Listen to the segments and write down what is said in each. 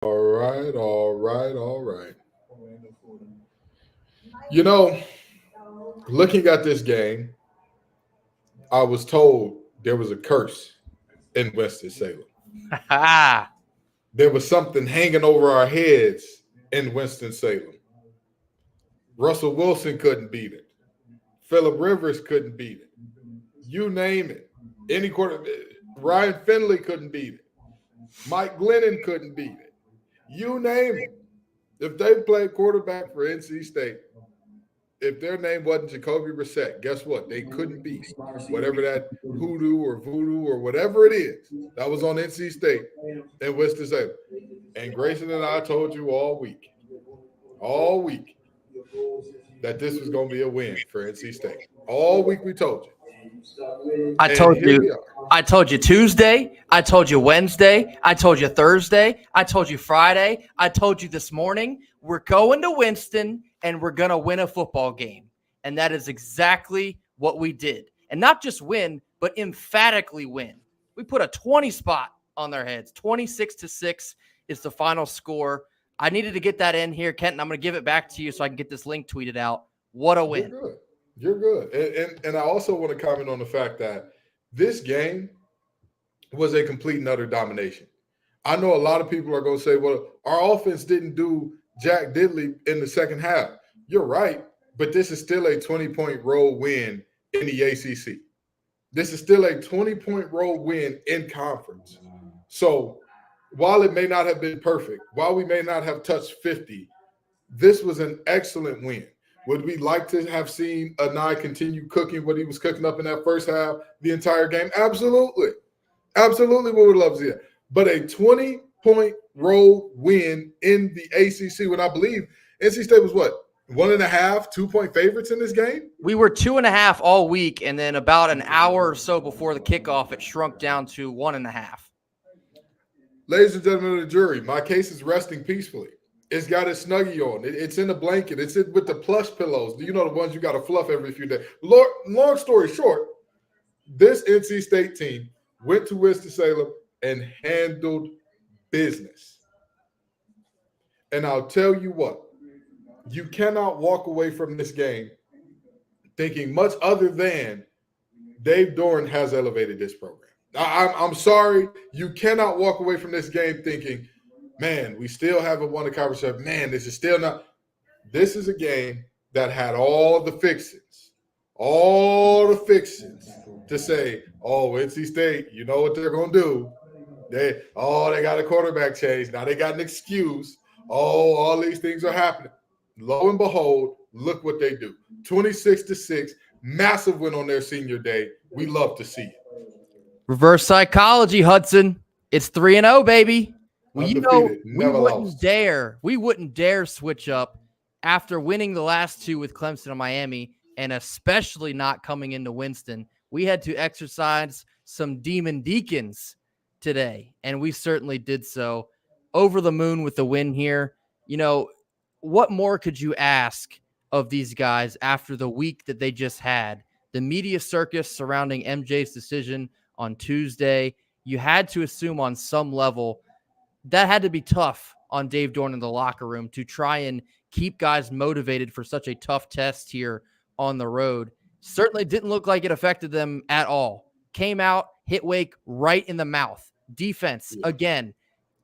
All right, all right, all right. You know, looking at this game, I was told there was a curse in Winston-Salem. Ah, There was something hanging over our heads in Winston-Salem. Russell Wilson couldn't beat it. Phillip Rivers couldn't beat it. You name it. Any quarter, Ryan Finley couldn't beat it. Mike Glennon couldn't beat it. You name it. If they played quarterback for NC State, if their name wasn't Jacoby Brissett, guess what? They couldn't beat whatever that hoodoo or voodoo or whatever it is that was on NC State and Winston-Salem. And Grayson and I told you all week, that this was going to be a win for NC State. All week we told you. I told you Tuesday. I told you Wednesday. I told you Thursday. I told you Friday. I told you this morning. We're going to Winston and we're going to win a football game. And that is exactly what we did. And not just win, but emphatically win. We put a 20 spot on their heads. 26-6 is the final score. I needed to get that in here, Kenton. I'm going to give it back to you so I can get this link tweeted out. What a win. You're good. And I also want to comment on the fact that this game was a complete and utter domination. I know a lot of people are going to say, well, our offense didn't do jack diddly in the second half. You're right, but this is still a 20-point road win in the ACC. This is still a 20-point road win in conference. So while it may not have been perfect, while we may not have touched 50, this was an excellent win. Would we like to have seen Anai continue cooking what he was cooking up in that first half the entire game? Absolutely. Absolutely, we would love to see that. But a 20-point road win in the ACC when I believe NC State was what? 1.5, 2-point favorites in this game? We were 2.5 all week, and then about an hour or so before the kickoff, it shrunk down to 1.5. Ladies and gentlemen of the jury, my case is resting peacefully. It's got a Snuggie on. It's in a blanket. It's in with the plush pillows. You know, the ones you got to fluff every few days. Long story short, this NC State team went to Winston-Salem and handled business. And I'll tell you what, you cannot walk away from this game thinking much other than Dave Doran has elevated this program. I'm sorry, you cannot walk away from this game thinking, man, we still haven't won the conference. Man, this is still not. This is a game that had all the fixings to say, oh, NC State, you know what they're going to do. They got a quarterback change. Now they got an excuse. Oh, all these things are happening. Lo and behold, look what they do. 26-6, massive win on their senior day. We love to see it. Reverse psychology, Hudson. It's 3-0, baby. Well, you know, we wouldn't dare switch up after winning the last two with Clemson and Miami, and especially not coming into Winston. We had to exercise some demon deacons today, and we certainly did so. Over the moon with the win here. You know, what more could you ask of these guys after the week that they just had? The media circus surrounding MJ's decision on Tuesday, you had to assume on some level that had to be tough on Dave Doran in the locker room to try and keep guys motivated for such a tough test here on the road. Certainly didn't look like it affected them at all. Came out, hit Wake right in the mouth. Defense, again,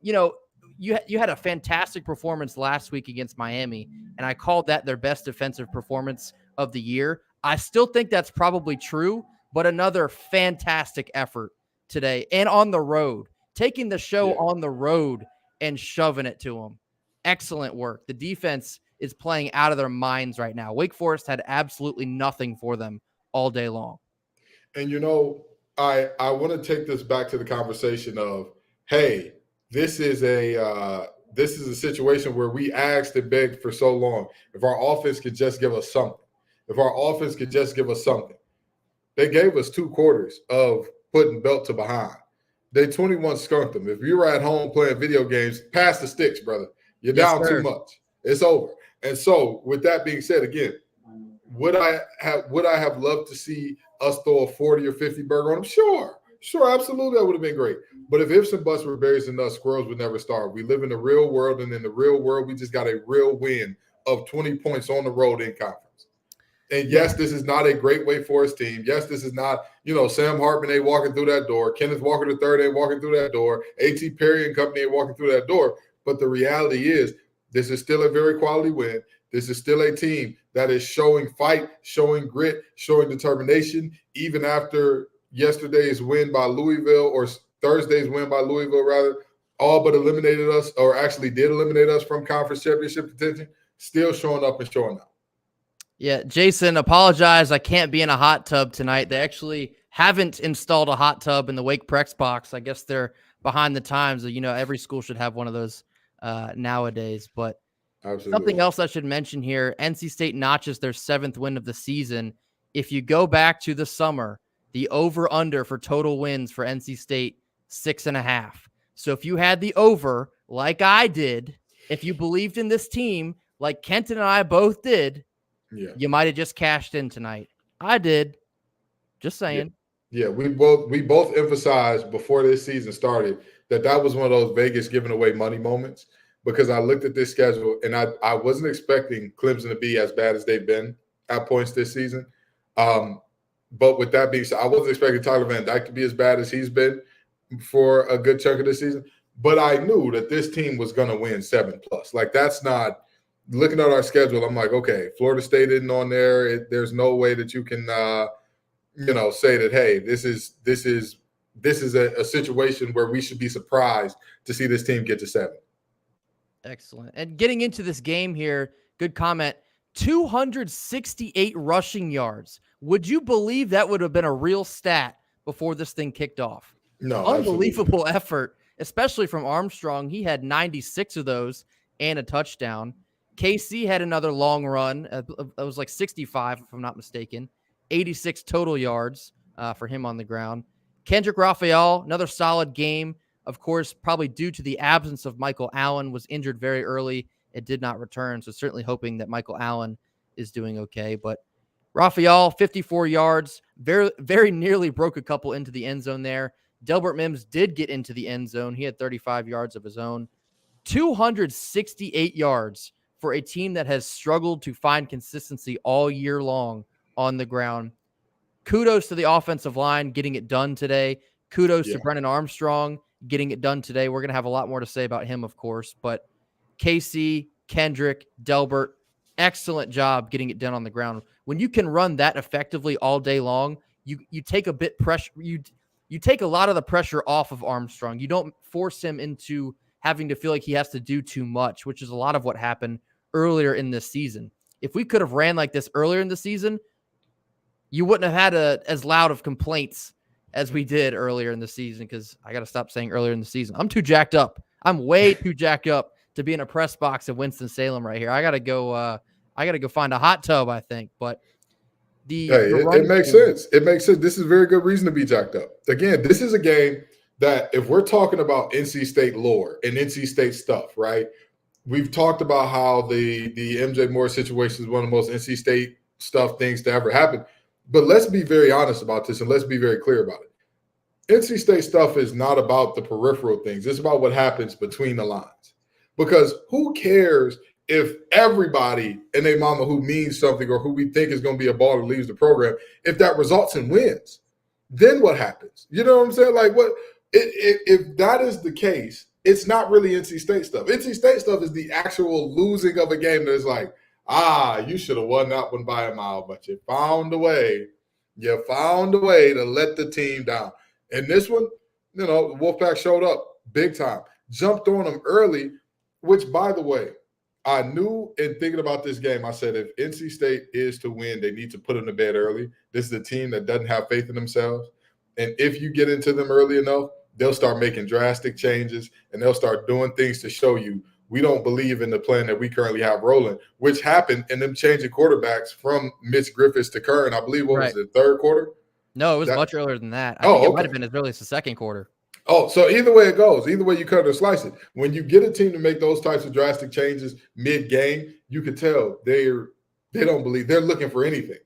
you know, you had a fantastic performance last week against Miami, and I called that their best defensive performance of the year. I still think that's probably true, but another fantastic effort today and on the road. Taking the show on the road and shoving it to them. Excellent work. The defense is playing out of their minds right now. Wake Forest had absolutely nothing for them all day long. And, you know, I want to take this back to the conversation of, hey, this is a situation where we asked and begged for so long. If our offense could just give us something. They gave us 2 quarters of putting belt to behind. They 21 skunked them. If you were at home playing video games, pass the sticks, brother. You're down too much. It's over. And so, with that being said, again, would I have loved to see us throw a 40 or 50 burger on them? Sure, absolutely, that would have been great. But if ifs and buts were berries and nuts, squirrels would never starve. We live in the real world, and in the real world, we just got a real win of 20 points on the road in conference. And yes, this is not a great way for his team. Yes, this is not, Sam Hartman ain't walking through that door. Kenneth Walker III ain't walking through that door. A.T. Perry and company ain't walking through that door. But the reality is this is still a very quality win. This is still a team that is showing fight, showing grit, showing determination, even after yesterday's win by Louisville, or Thursday's win by Louisville, rather, all but eliminated us, or actually did eliminate us from conference championship contention, still showing up and showing out. Yeah, Jason, apologize. I can't be in a hot tub tonight. They actually haven't installed a hot tub in the Wake Prex box. I guess they're behind the times. Every school should have one of those nowadays. But absolutely. Something else I should mention here, NC State notches their 7th win of the season. If you go back to the summer, the over-under for total wins for NC State, 6.5. So if you had the over, like I did, if you believed in this team, like Kenton and I both did, you might have just cashed in tonight. I did. Just saying. Yeah, we both emphasized before this season started that was one of those Vegas giving away money moments, because I looked at this schedule and I wasn't expecting Clemson to be as bad as they've been at points this season. But with that being said, I wasn't expecting Tyler Van Dyke to be as bad as he's been for a good chunk of this season. But I knew that this team was going to win 7+. Like, that's not – looking at our schedule, I'm like, okay, Florida State isn't on there. There's no way that you can, say that, hey, this is a situation where we should be surprised to see this team get to 7. Excellent. And getting into this game here, good comment, 268 rushing yards. Would you believe that would have been a real stat before this thing kicked off? No. Unbelievable effort, especially from Armstrong. He had 96 of those and a touchdown. KC had another long run. It was like 65, if I'm not mistaken. 86 total yards for him on the ground. Kendrick Raphael, another solid game. Of course, probably due to the absence of Michael Allen, was injured very early. It did not return, so certainly hoping that Michael Allen is doing okay. But Raphael, 54 yards, very, very nearly broke a couple into the end zone there. Delbert Mims did get into the end zone. He had 35 yards of his own. 268 yards for a team that has struggled to find consistency all year long on the ground. Kudos to the offensive line getting it done today. Kudos to Brennan Armstrong getting it done today. We're going to have a lot more to say about him, of course, but KC, Kendrick, Delbert, excellent job getting it done on the ground. When you can run that effectively all day long, you take a bit pressure. You take a lot of the pressure off of Armstrong. You don't force him into having to feel like he has to do too much, which is a lot of what happened earlier in this season. If we could have ran like this earlier in the season, you wouldn't have had as loud of complaints as we did earlier in the season, because I got to stop saying earlier in the season. I'm too jacked up. I'm way too jacked up to be in a press box in Winston-Salem right here. I got to go find a hot tub, I think. But it makes sense. It makes sense. This is a very good reason to be jacked up. Again, this is a game that, if we're talking about NC State lore and NC State stuff, right? We've talked about how the MJ Moore situation is one of the most NC State stuff things to ever happen. But let's be very honest about this, and let's be very clear about it. NC State stuff is not about the peripheral things. It's about what happens between the lines. Because who cares if everybody and their mama who means something, or who we think is going to be a baller, leaves the program, if that results in wins? Then what happens? You know what I'm saying? Like, what if that is the case? It's not really NC State stuff. NC State stuff is the actual losing of a game that is like, you should have won that one by a mile, but you found a way. You found a way to let the team down. And this one, Wolfpack showed up big time, jumped on them early, which, by the way, I knew in thinking about this game, I said, if NC State is to win, they need to put them to bed early. This is a team that doesn't have faith in themselves. And if you get into them early enough, they'll start making drastic changes, and they'll start doing things to show you we don't believe in the plan that we currently have rolling, which happened in them changing quarterbacks from Mitch Griffiths to Curran. I believe, was it, third quarter? No, it was much earlier than that. I think it might have been as early as the second quarter. Oh, so either way it goes, either way you cut or slice it. When you get a team to make those types of drastic changes mid-game, you can tell they don't believe. They're looking for anything.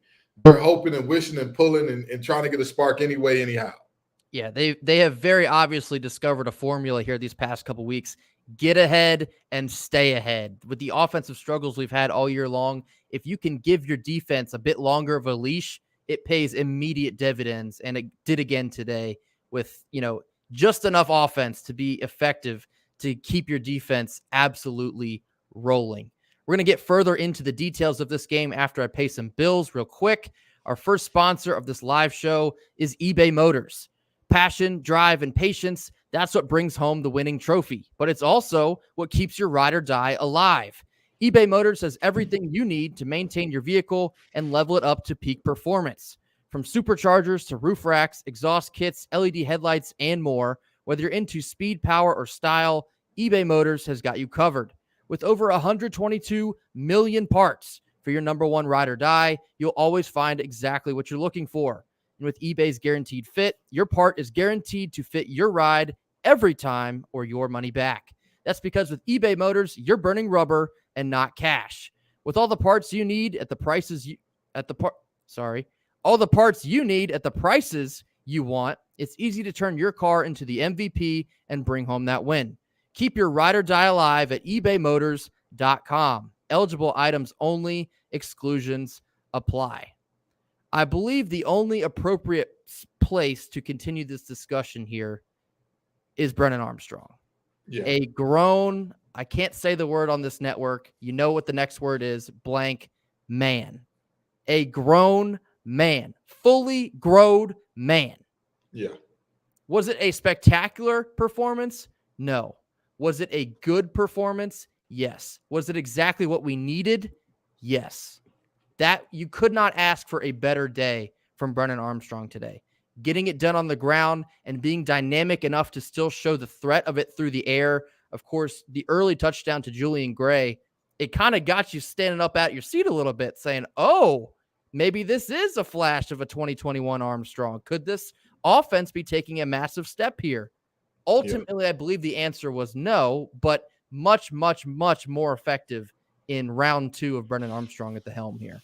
They're hoping and wishing and pulling and trying to get a spark anyway, anyhow. Yeah, they have very obviously discovered a formula here these past couple weeks. Get ahead and stay ahead. With the offensive struggles we've had all year long, if you can give your defense a bit longer of a leash, it pays immediate dividends. And it did again today with, just enough offense to be effective to keep your defense absolutely rolling. We're going to get further into the details of this game after I pay some bills real quick. Our first sponsor of this live show is eBay Motors. Passion, drive, and patience, that's what brings home the winning trophy. But it's also what keeps your ride or die alive. eBay Motors has everything you need to maintain your vehicle and level it up to peak performance. From superchargers to roof racks, exhaust kits, LED headlights, and more, whether you're into speed, power, or style, eBay Motors has got you covered. With over 122 million parts for your number one ride or die, you'll always find exactly what you're looking for. And with eBay's Guaranteed Fit, your part is guaranteed to fit your ride every time or your money back. That's because with eBay Motors, you're burning rubber and not cash. With all the parts you need at the prices all the parts you need at the prices you want, it's easy to turn your car into the MVP and bring home that win. Keep your ride or die alive at ebaymotors.com. Eligible items only, exclusions apply. I believe the only appropriate place to continue this discussion here is Brennan Armstrong. Yeah. A grown, I can't say the word on this network. You know what the next word is, blank man. A grown man, fully grown man. Yeah. Was it a spectacular performance? No. Was it a good performance? Yes. Was it exactly what we needed? Yes. That you could not ask for a better day from Brennan Armstrong today. Getting it done on the ground and being dynamic enough to still show the threat of it through the air. Of course, the early touchdown to Julian Gray, it kind of got you standing up out your seat a little bit saying, oh, maybe this is a flash of a 2021 Armstrong. Could this offense be taking a massive step here? Ultimately, I believe the answer was no, but much, much, much more effective in round 2 of Brennan Armstrong at the helm here.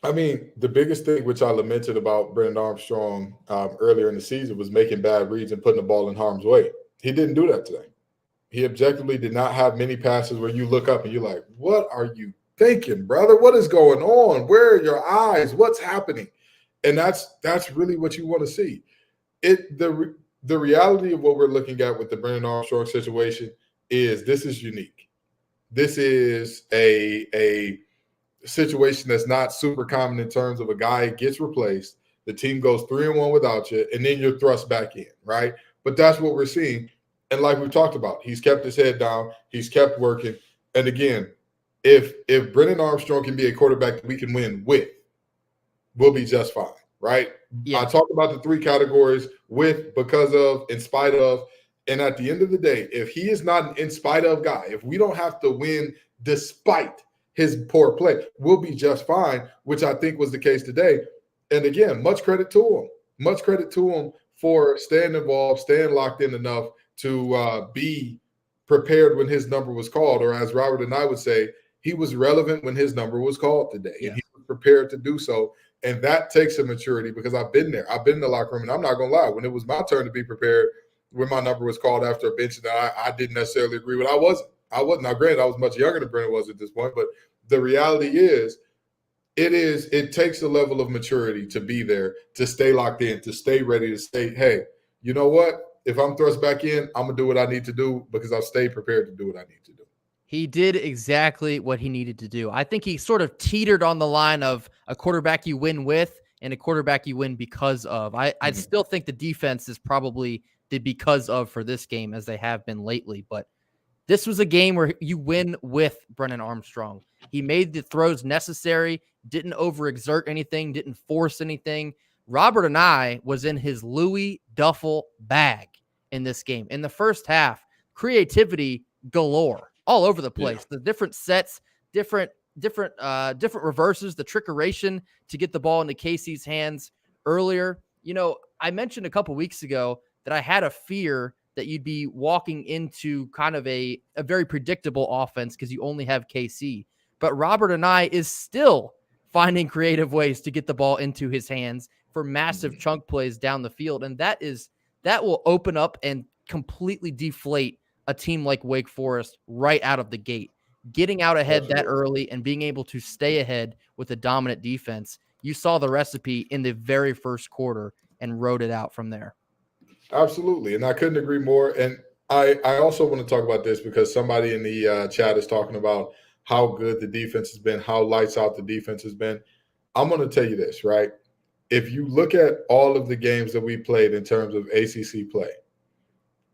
I mean, the biggest thing which I lamented about Brennan Armstrong earlier in the season was making bad reads and putting the ball in harm's way. He didn't do that today. He objectively did not have many passes where you look up and you're like, what are you thinking, brother? What is going on? Where are your eyes? What's happening? And that's really what you want to see. The reality of what we're looking at with the Brennan Armstrong situation is this is unique. This is a situation that's not super common in terms of a guy gets replaced, the team goes 3-1 without you, and then you're thrust back in, right? But that's what we're seeing. And like we've talked about, he's kept his head down, he's kept working. And again, if Brennan Armstrong can be a quarterback that we can win with, we'll be just fine, right? Yeah. I talked about the 3 categories: with, because of, in spite of. And at the end of the day, if he is not an in spite of guy, if we don't have to win despite his poor play, we'll be just fine, which I think was the case today. And again, much credit to him. Much credit to him for staying involved, staying locked in enough to be prepared when his number was called, or as Robert and I would say, he was relevant when his number was called today. Yeah. And he was prepared to do so. And that takes a maturity, because I've been there. I've been in the locker room, and I'm not going to lie. When it was my turn to be prepared, when my number was called after a bench that I didn't necessarily agree with, I wasn't. Now, granted, I was much younger than Brennan was at this point, but the reality is, it takes a level of maturity to be there, to stay locked in, to stay ready, to stay, hey, you know what? If I'm thrust back in, I'm going to do what I need to do because I've stayed prepared to do what I need to do. He did exactly what he needed to do. I think he sort of teetered on the line of a quarterback you win with and a quarterback you win because of. I still think the defense is probably the because of for this game, as they have been lately. But this was a game where you win with Brennan Armstrong. He made the throws necessary, didn't overexert anything, didn't force anything. Robert and I was in his Louis duffel bag in this game. In the first half, creativity galore all over the place. Yeah. The different sets, different reverses, the trickeration to get the ball into Casey's hands earlier. You know, I mentioned a couple weeks ago that I had a fear that you'd be walking into kind of a very predictable offense because you only have KC. But Robert and I is still finding creative ways to get the ball into his hands, for massive chunk plays down the field. And that will open up and completely deflate a team like Wake Forest right out of the gate. Getting out ahead that early and being able to stay ahead with a dominant defense. You saw the recipe in the very first quarter and rode it out from there. Absolutely. And I couldn't agree more. And I also want to talk about this because somebody in the chat is talking about how good the defense has been, how lights out the defense has been. I'm going to tell you this, right? If you look at all of the games that we played in terms of ACC play,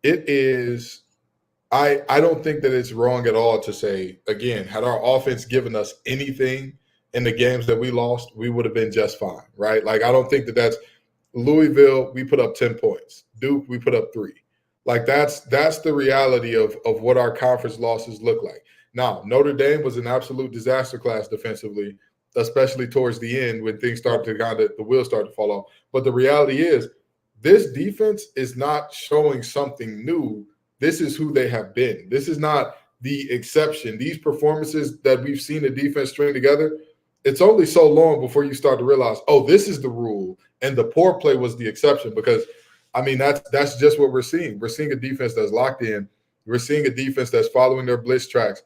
it is I don't think that it's wrong at all to say, again, had our offense given us anything in the games that we lost, we would have been just fine, right? Like, I don't think that that's Louisville, we put up 10 points. Duke, we put up 3. Like, that's the reality of what our conference losses look like. Now, Notre Dame was an absolute disaster class defensively, especially towards the end when things started to the wheels started to fall off. But the reality is this defense is not showing something new. This is who they have been. This is not the exception. These performances that we've seen the defense string together, it's only so long before you start to realize, oh, this is the rule and the poor play was the exception. Because, I mean, that's just what we're seeing. We're seeing a defense that's locked in. We're seeing a defense that's following their blitz tracks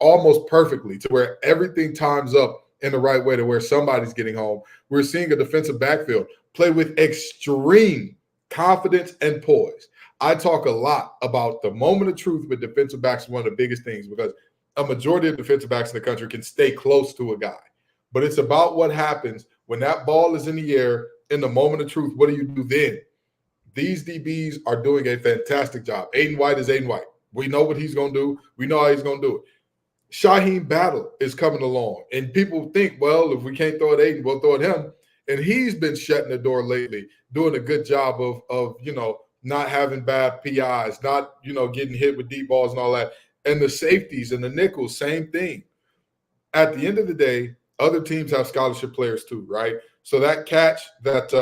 almost perfectly to where everything times up in the right way to where somebody's getting home. We're seeing a defensive backfield play with extreme confidence and poise. I talk a lot about the moment of truth with defensive backs, one of the biggest things, because a majority of defensive backs in the country can stay close to a guy. But it's about what happens when that ball is in the air in the moment of truth. What do you do then? These DBs are doing a fantastic job. Aiden White is Aiden White. We know what he's going to do. We know how he's going to do it. Shaheem Battle is coming along. And people think, well, if we can't throw it at Aiden, we'll throw it at him. And he's been shutting the door lately, doing a good job of not having bad PIs, not, getting hit with deep balls and all that. And the safeties and the nickels, same thing. At the end of the day, other teams have scholarship players too, right? So that catch that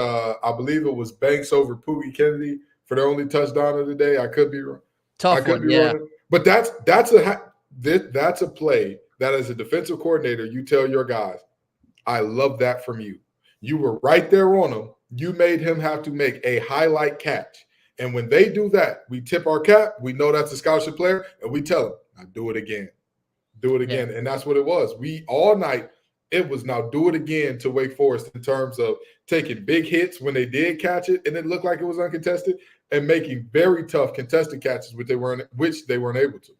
I believe it was Banks over Poogie Kennedy for their only touchdown of the day, I could be wrong. Tough one, yeah. Wrong. But that's a play that as a defensive coordinator, you tell your guys, I love that from you. You were right there on him. You made him have to make a highlight catch. And when they do that, we tip our cap. We know that's a scholarship player, and we tell them, now do it again. Do it again. Yeah. And that's what it was. We all night, it was now do it again to Wake Forest in terms of taking big hits when they did catch it, and it looked like it was uncontested, and making very tough contested catches, which they weren't able to.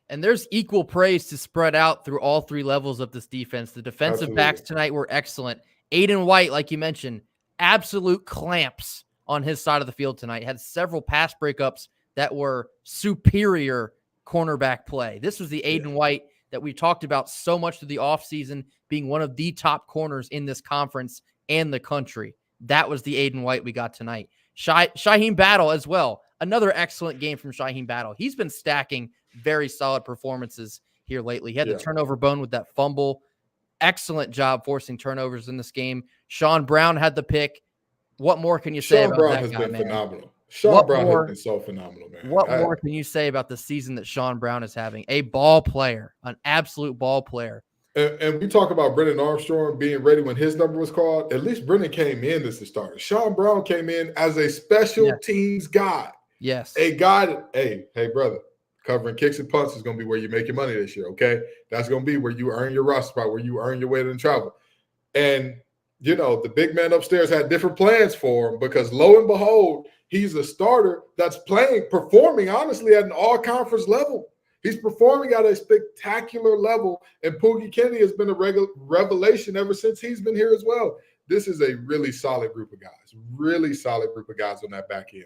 And there's equal praise to spread out through all 3 levels of this defense. The defensive backs tonight were excellent. Aiden White, like you mentioned, absolute clamps on his side of the field tonight. Had several pass breakups that were superior cornerback play. This was the Aiden White that we talked about so much through the offseason, being one of the top corners in this conference and the country. That was the Aiden White we got tonight. Shaheem Battle as well. Another excellent game from Shaheem Battle. He's been stacking very solid performances here lately. He had the turnover bone with that fumble. Excellent job forcing turnovers in this game. Sean Brown had the pick. What more can you say about that guy, man? Sean Brown has been phenomenal. Sean Brown has been so phenomenal, man. What more can you say about the season that Sean Brown is having? A ball player, an absolute ball player. And we talk about Brennan Armstrong being ready when his number was called. At least Brennan came in as the starter. Sean Brown came in as a special teams guy. Yes. A guy that, hey, brother, covering kicks and punts is going to be where you make your money this year, okay? That's going to be where you earn your roster spot, where you earn your way to travel. And, the big man upstairs had different plans for him because, lo and behold, he's a starter that's performing, honestly, at an all-conference level. He's performing at a spectacular level, and Poogie Kennedy has been a revelation ever since he's been here as well. This is a really solid group of guys on that back end.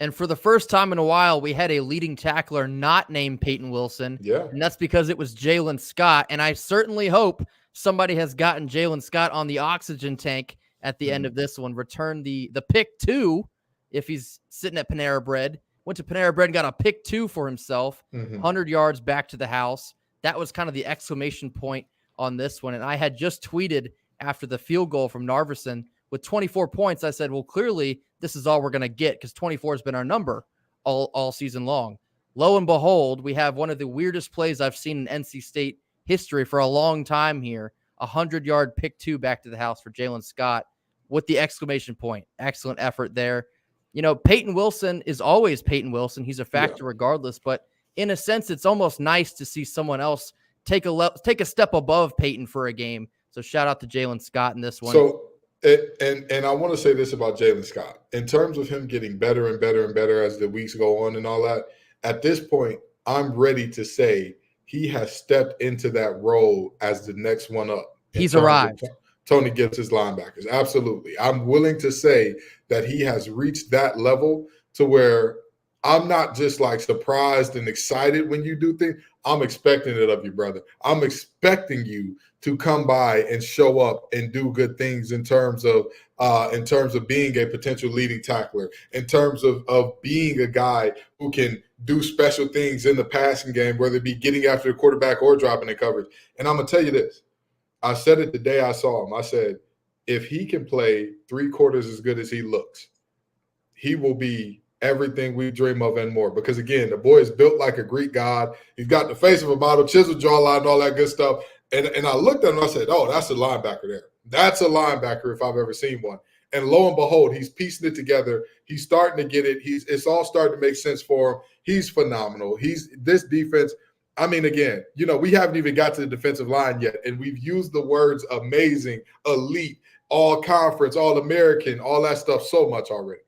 And for the first time in a while, we had a leading tackler not named Peyton Wilson. Yeah. And that's because it was Jalen Scott. And I certainly hope somebody has gotten Jalen Scott on the oxygen tank at the end of this one. Return the pick 2 if he's sitting at Panera Bread. Went to Panera Bread and got a pick 2 for himself. 100 yards back to the house. That was kind of the exclamation point on this one. And I had just tweeted after the field goal from Narveson with 24 points. I said, well, clearly this is all we're going to get because 24 has been our number all season long. Lo and behold, we have one of the weirdest plays I've seen in NC State history for a long time here. 100-yard pick 2 back to the house for Jalen Scott. with the exclamation point. Excellent effort there. Peyton Wilson is always Peyton Wilson. He's a factor regardless, but in a sense, it's almost nice to see someone else take a step above Peyton for a game. So shout out to Jalen Scott in this one. So, and I want to say this about Jalen Scott. In terms of him getting better and better and better as the weeks go on and all that, at this point, I'm ready to say he has stepped into that role as the next one up. He's arrived. Tony Gibbs' linebackers. Absolutely. I'm willing to say that he has reached that level to where I'm not just like surprised and excited when you do things. I'm expecting it of you, brother. I'm expecting you to come by and show up and do good things in terms of being a potential leading tackler, in terms of being a guy who can do special things in the passing game, whether it be getting after the quarterback or dropping in coverage. And I'm going to tell you this. I said it the day I saw him. I said, if he can play 3/4 as good as he looks, he will be everything we dream of and more. Because, again, the boy is built like a Greek god. He's got the face of a model, chiseled jawline, and all that good stuff. And I looked at him and I said, oh, that's a linebacker there. That's a linebacker if I've ever seen one. And lo and behold, he's piecing it together. He's starting to get it. It's all starting to make sense for him. He's phenomenal. This defense – I mean, again, we haven't even got to the defensive line yet, and we've used the words amazing, elite, all-conference, all-American, all that stuff so much already.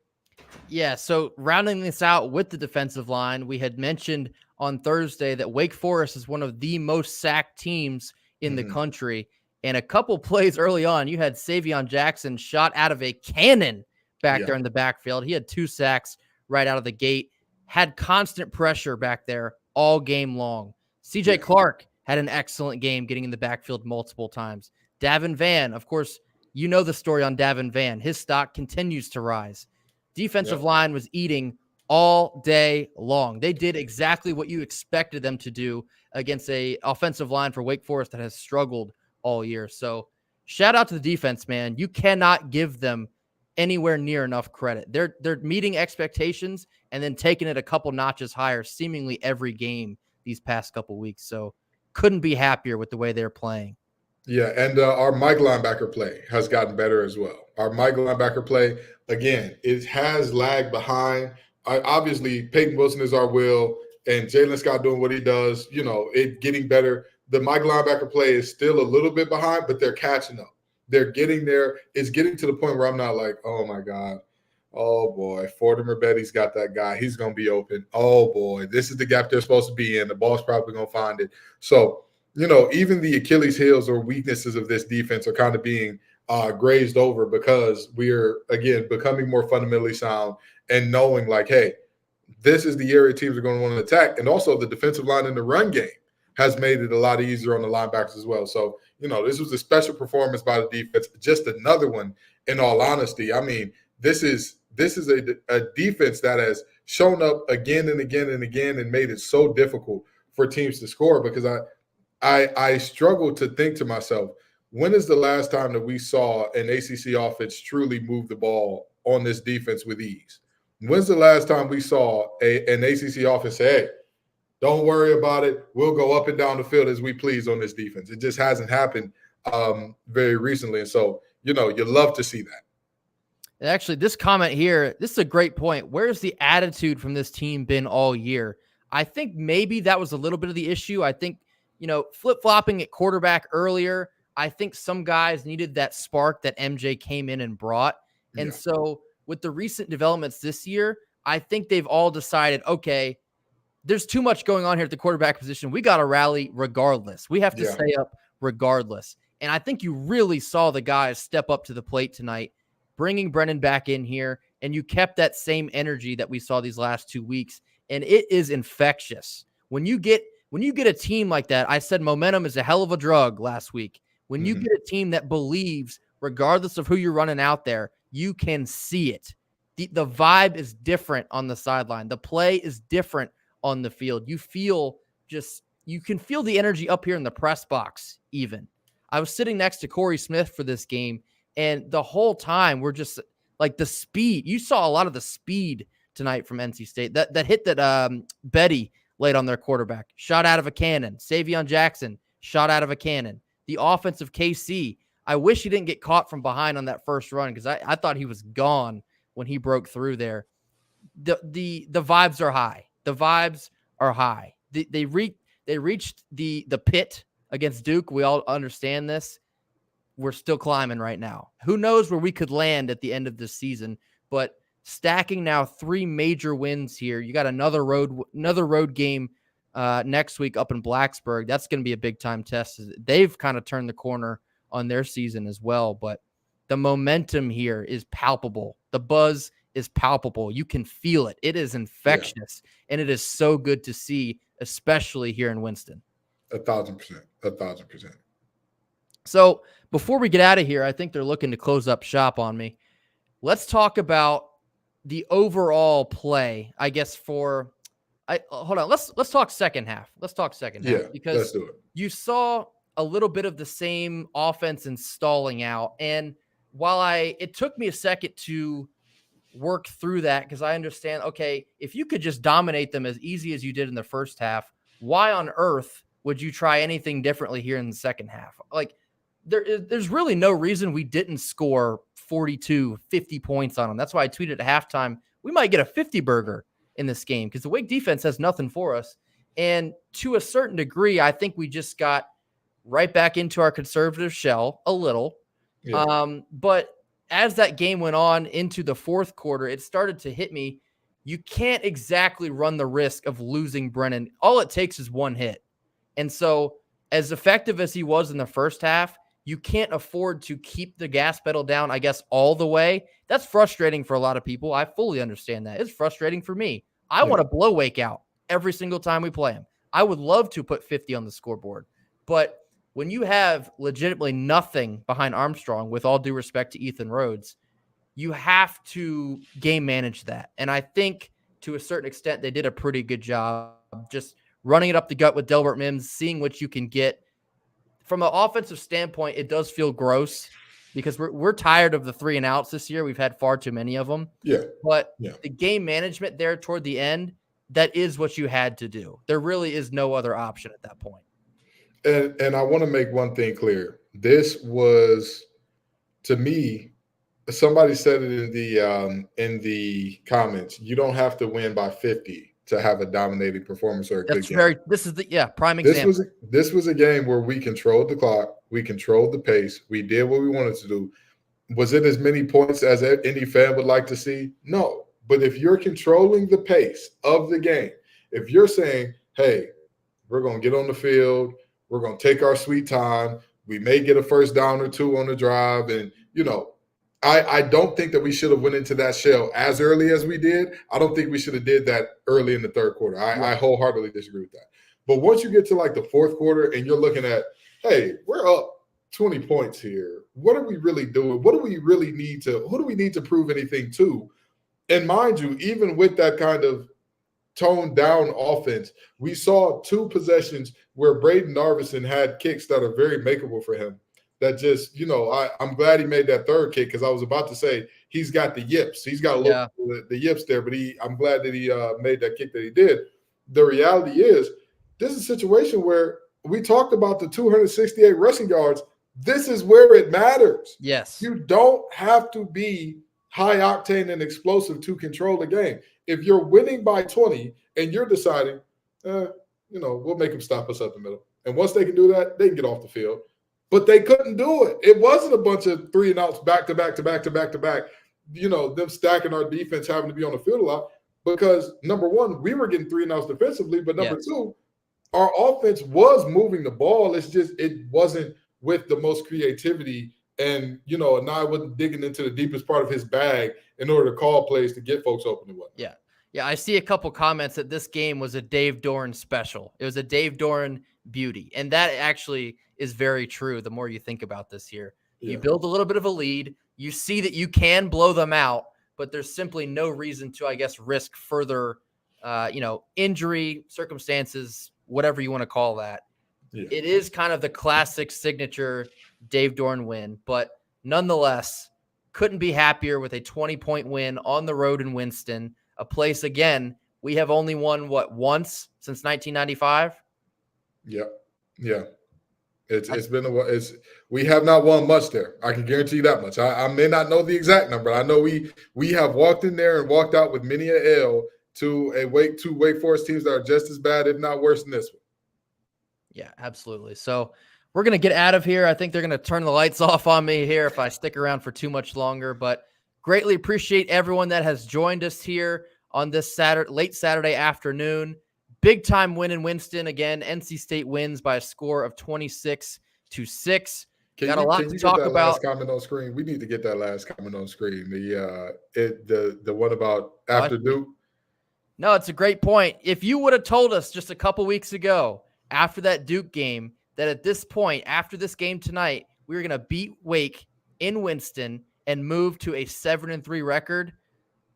Yeah, so rounding this out with the defensive line, we had mentioned on Thursday that Wake Forest is one of the most sacked teams in the country, and a couple plays early on, you had Savion Jackson shot out of a cannon back there in the backfield. He had 2 sacks right out of the gate, had constant pressure back there all game long. CJ Clark had an excellent game getting in the backfield multiple times. Davin Vann, of course, you know the story on Davin Vann. His stock continues to rise. Defensive line was eating all day long. They did exactly what you expected them to do against a offensive line for Wake Forest that has struggled all year. So shout out to the defense, man. You cannot give them anywhere near enough credit. They're meeting expectations and then taking it a couple notches higher seemingly every game these past couple weeks. So couldn't be happier with the way they're playing. Yeah, and our Mike linebacker play has gotten better as well. Our Mike linebacker play, again, it has lagged behind. Obviously, Peyton Wilson is our will, and Jalen Scott doing what he does, it getting better. The Mike linebacker play is still a little bit behind, but they're catching up. They're getting there. It's getting to the point where I'm not like, oh, my God. Oh, boy, Fortimer Betty's got that guy. He's going to be open. Oh, boy, this is the gap they're supposed to be in. The ball's probably going to find it. So, even the Achilles heels or weaknesses of this defense are kind of being grazed over because we're, again, becoming more fundamentally sound and knowing like, hey, this is the area teams are going to want to attack. And also the defensive line in the run game has made it a lot easier on the linebackers as well. So, this was a special performance by the defense. Just another one, in all honesty. I mean, this is a defense that has shown up again and again and again and made it so difficult for teams to score because I struggle to think to myself, when is the last time that we saw an ACC offense truly move the ball on this defense with ease? When's the last time we saw an ACC offense say, hey, don't worry about it. We'll go up and down the field as we please on this defense. It just hasn't happened very recently. And so, you love to see that. And actually, this comment here, this is a great point. Where's the attitude from this team been all year? I think maybe that was a little bit of the issue. I think, flip-flopping at quarterback earlier, I think some guys needed that spark that MJ came in and brought. And so with the recent developments this year, I think they've all decided, okay, there's too much going on here at the quarterback position. We got to rally regardless. We have to stay up regardless. And I think you really saw the guys step up to the plate tonight, bringing Brennan back in here, and you kept that same energy that we saw these last 2 weeks, and it is infectious. When you get a team like that, I said momentum is a hell of a drug last week. When you get a team that believes, regardless of who you're running out there, you can see it. The vibe is different on the sideline. The play is different on the field. You can feel the energy up here in the press box even. I was sitting next to Corey Smith for this game, and the whole time we're just like the speed. You saw a lot of the speed tonight from NC State. That hit that Betty laid on their quarterback. Shot out of a cannon. Savion Jackson shot out of a cannon. The offense of KC. I wish he didn't get caught from behind on that first run because I thought he was gone when he broke through there. The vibes are high. The vibes are high. They reached the pit against Duke. We all understand this. We're still climbing right now. Who knows where we could land at the end of this season, but stacking now 3 major wins here. You got another road game next week up in Blacksburg. That's going to be a big time test. They've kind of turned the corner on their season as well, but the momentum here is palpable. The buzz is palpable. You can feel it. It is infectious, and it is so good to see, especially here in Winston. 1,000%. 1,000%. So before we get out of here, I think they're looking to close up shop on me. Let's talk about the overall play, I guess, hold on. Let's talk second half. Let's talk second half because let's do it. You saw a little bit of the same offense and stalling out. And while it took me a second to work through that, because I understand, okay, if you could just dominate them as easy as you did in the first half, why on earth would you try anything differently here in the second half? Like, there's really no reason we didn't score 42, 50 points on them. That's why I tweeted at halftime, we might get a 50 burger in this game because the Wake defense has nothing for us. And to a certain degree, I think we just got right back into our conservative shell a little. Yeah. But as that game went on into the fourth quarter, it started to hit me. You can't exactly run the risk of losing Brennan. All it takes is one hit. And so as effective as he was in the first half, you can't afford to keep the gas pedal down, I guess, all the way. That's frustrating for a lot of people. I fully understand that. It's frustrating for me. I want to blow Wake out every single time we play him. I would love to put 50 on the scoreboard. But when you have legitimately nothing behind Armstrong, with all due respect to Ethan Rhodes, you have to game manage that. And I think to a certain extent, they did a pretty good job just running it up the gut with Delbert Mims, seeing what you can get. From an offensive standpoint, it does feel gross because we're tired of the 3 and outs this year. We've had far too many of them. Yeah. But the game management there toward the end, that is what you had to do. There really is no other option at that point. And I want to make one thing clear. This was, to me, somebody said it in the comments. You don't have to win by 50 to have a dominating performance or a good game. This is the prime example. This was a game where we controlled the clock, we controlled the pace, we did what we wanted to do. Was it as many points as any fan would like to see? No. But if you're controlling the pace of the game, if you're saying, hey, we're going to get on the field, we're going to take our sweet time, we may get a first down or 2 on the drive, and, I don't think that we should have went into that shell as early as we did. I don't think we should have did that early in the third quarter. I wholeheartedly disagree with that. But once you get to like the fourth quarter and you're looking at, hey, we're up 20 points here. What are we really doing? What do we really need to – who do we need to prove anything to? And mind you, even with that kind of toned down offense, we saw 2 possessions where Braden Narveson had kicks that are very makeable for him. That just, I'm glad he made that third kick because I was about to say he's got the yips. He's got a little the yips there, but I'm glad that he made that kick that he did. The reality is this is a situation where we talked about the 268 rushing yards. This is where it matters. Yes. You don't have to be high octane and explosive to control the game. If you're winning by 20 and you're deciding, we'll make them stop us up the middle. And once they can do that, they can get off the field. But they couldn't do it. It wasn't a bunch of 3 and outs back to back to back to back to back. Them stacking our defense, having to be on the field a lot. Because number one, we were getting 3 and outs defensively. But number two, our offense was moving the ball. It's just it wasn't with the most creativity. And, Nye wasn't digging into the deepest part of his bag in order to call plays to get folks open and whatnot. Yeah, I see a couple comments that this game was a Dave Doran special. It was a Dave Doran beauty. And that actually is very true the more you think about this here. Yeah. You build a little bit of a lead. You see that you can blow them out, but there's simply no reason to, I guess, risk further, injury, circumstances, whatever you want to call that. Yeah. It is kind of the classic signature Dave Doran win, but nonetheless, couldn't be happier with a 20-point win on the road in Winston, a place, again, we have only won, once since 1995? Yep. Yeah. It's been we have not won much there. I can guarantee you that much. I may not know the exact number. I know we have walked in there and walked out with many a L to Wake Forest teams that are just as bad, if not worse than this one. Yeah, absolutely. So we're going to get out of here. I think they're going to turn the lights off on me here if I stick around for too much longer, but greatly appreciate everyone that has joined us here on this late Saturday afternoon. Big time win in Winston. Again, NC State wins by a score of 26-6. Got a lot to talk about. Last comment on screen. We need to get that last comment on screen. The one about after Duke. No, it's a great point. If you would have told us just a couple weeks ago after that Duke game that at this point, after this game tonight, we were going to beat Wake in Winston and move to a 7-3 record,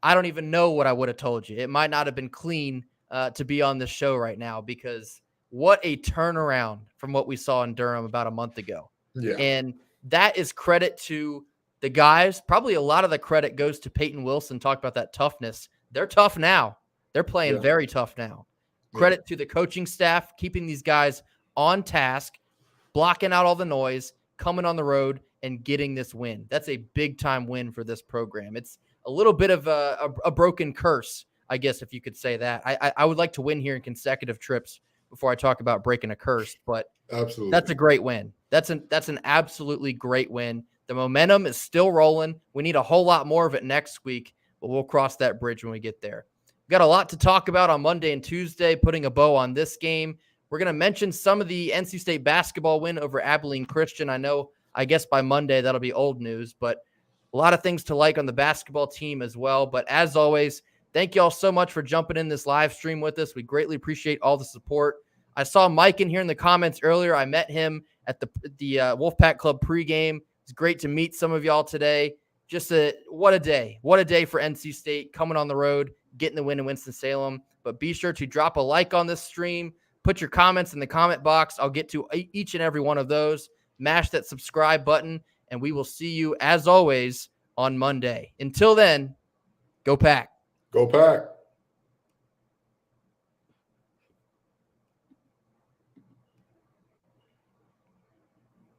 I don't even know what I would have told you. It might not have been clean to be on this show right now, because what a turnaround from what we saw in Durham about a month ago. Yeah. And that is credit to the guys. Probably a lot of the credit goes to Peyton Wilson. Talk about that toughness. They're tough now. They're playing very tough now. Credit to the coaching staff, keeping these guys on task, blocking out all the noise, coming on the road and getting this win. That's a big time win for this program. It's a little bit of a broken curse, I guess, if you could say that. I would like to win here in consecutive trips before I talk about breaking a curse, but absolutely, that's a great win. That's an absolutely great win. The momentum is still rolling. We need a whole lot more of it next week, but we'll cross that bridge when we get there. We've got a lot to talk about on Monday and Tuesday, putting a bow on this game. We're going to mention some of the NC State basketball win over Abilene Christian. I guess by Monday that'll be old news, but a lot of things to like on the basketball team as well. But as always, thank you all so much for jumping in this live stream with us. We greatly appreciate all the support. I saw Mike in here in the comments earlier. I met him at the Wolfpack Club pregame. It's great to meet some of y'all today. What a day. What a day for NC State coming on the road, getting the win in Winston-Salem. But be sure to drop a like on this stream. Put your comments in the comment box. I'll get to each and every one of those. Mash that subscribe button, and we will see you, as always, on Monday. Until then, go Pack. Go Pack.